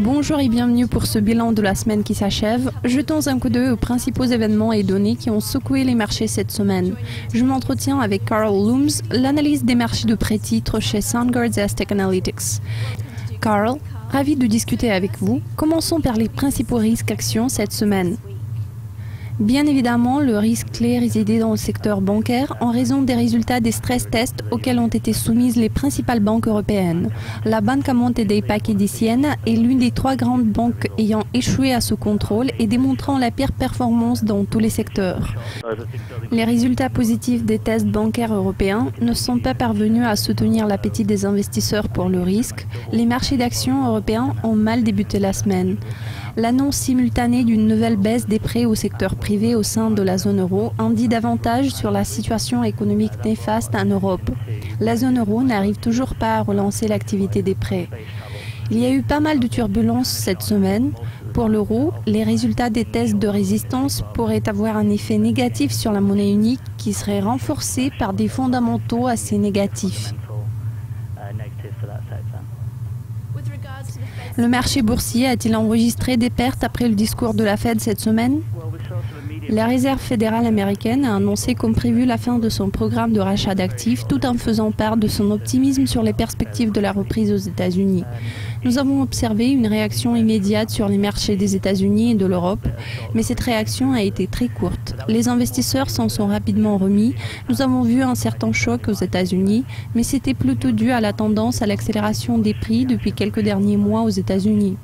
Bonjour et bienvenue pour ce bilan de la semaine qui s'achève. Jetons un coup d'œil aux principaux événements et données qui ont secoué les marchés cette semaine. Je m'entretiens avec Carl Looms, l'analyse des marchés de pré-titres chez Sandgard Aztec Analytics. Carl, ravi de discuter avec vous. Commençons par les principaux risques actions cette semaine. Bien évidemment, le risque clé résidait dans le secteur bancaire en raison des résultats des stress tests auxquels ont été soumises les principales banques européennes. La Banca Monte dei Paschi di Siena est l'une des 3 grandes banques ayant échoué à ce contrôle et démontrant la pire performance dans tous les secteurs. Les résultats positifs des tests bancaires européens ne sont pas parvenus à soutenir l'appétit des investisseurs pour le risque. Les marchés d'actions européens ont mal débuté la semaine. L'annonce simultanée d'une nouvelle baisse des prêts au secteur privé au sein de la zone euro en dit davantage sur la situation économique néfaste en Europe. La zone euro n'arrive toujours pas à relancer l'activité des prêts. Il y a eu pas mal de turbulences cette semaine. Pour l'euro, les résultats des tests de résistance pourraient avoir un effet négatif sur la monnaie unique qui serait renforcé par des fondamentaux assez négatifs. Le marché boursier a-t-il enregistré des pertes après le discours de la Fed cette semaine? La Réserve fédérale américaine a annoncé comme prévu la fin de son programme de rachat d'actifs tout en faisant part de son optimisme sur les perspectives de la reprise aux États-Unis. Nous avons observé une réaction immédiate sur les marchés des États-Unis et de l'Europe, mais cette réaction a été très courte. Les investisseurs s'en sont rapidement remis. Nous avons vu un certain choc aux États-Unis, mais c'était plutôt dû à la tendance à l'accélération des prix depuis quelques derniers mois aux États-Unis.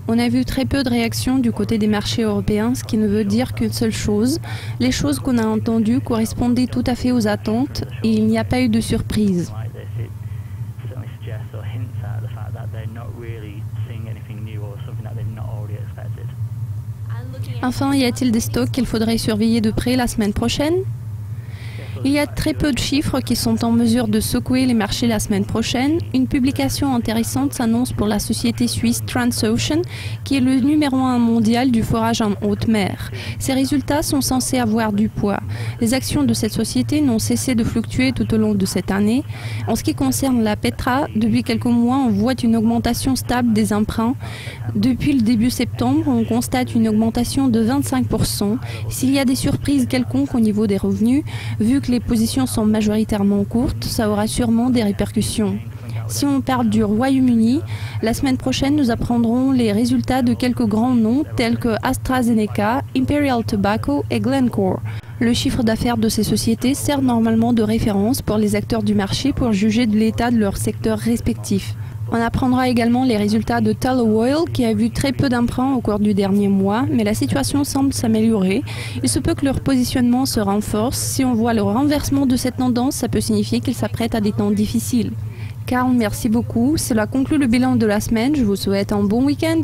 On a vu très peu de réactions du côté des marchés européens, ce qui ne veut dire qu'une seule chose. Les choses qu'on a entendues correspondaient tout à fait aux attentes et il n'y a pas eu de surprise. Enfin, y a-t-il des stocks qu'il faudrait surveiller de près la semaine prochaine? Il y a très peu de chiffres qui sont en mesure de secouer les marchés la semaine prochaine. Une publication intéressante s'annonce pour la société suisse Transocean, qui est le numéro 1 mondial du forage en haute mer. Ces résultats sont censés avoir du poids. Les actions de cette société n'ont cessé de fluctuer tout au long de cette année. En ce qui concerne la Petra, depuis quelques mois, on voit une augmentation stable des emprunts. Depuis le début septembre, on constate une augmentation de 25%. S'il y a des surprises quelconques au niveau des revenus, vu que les positions sont majoritairement courtes, ça aura sûrement des répercussions. Si on parle du Royaume-Uni, la semaine prochaine, nous apprendrons les résultats de quelques grands noms tels que AstraZeneca, Imperial Tobacco et Glencore. Le chiffre d'affaires de ces sociétés sert normalement de référence pour les acteurs du marché pour juger de l'état de leur secteur respectif. On apprendra également les résultats de Tullow Oil qui a vu très peu d'emprunts au cours du dernier mois, mais la situation semble s'améliorer. Il se peut que leur positionnement se renforce. Si on voit le renversement de cette tendance, ça peut signifier qu'ils s'apprêtent à des temps difficiles. Carl, merci beaucoup. Cela conclut le bilan de la semaine. Je vous souhaite un bon week-end.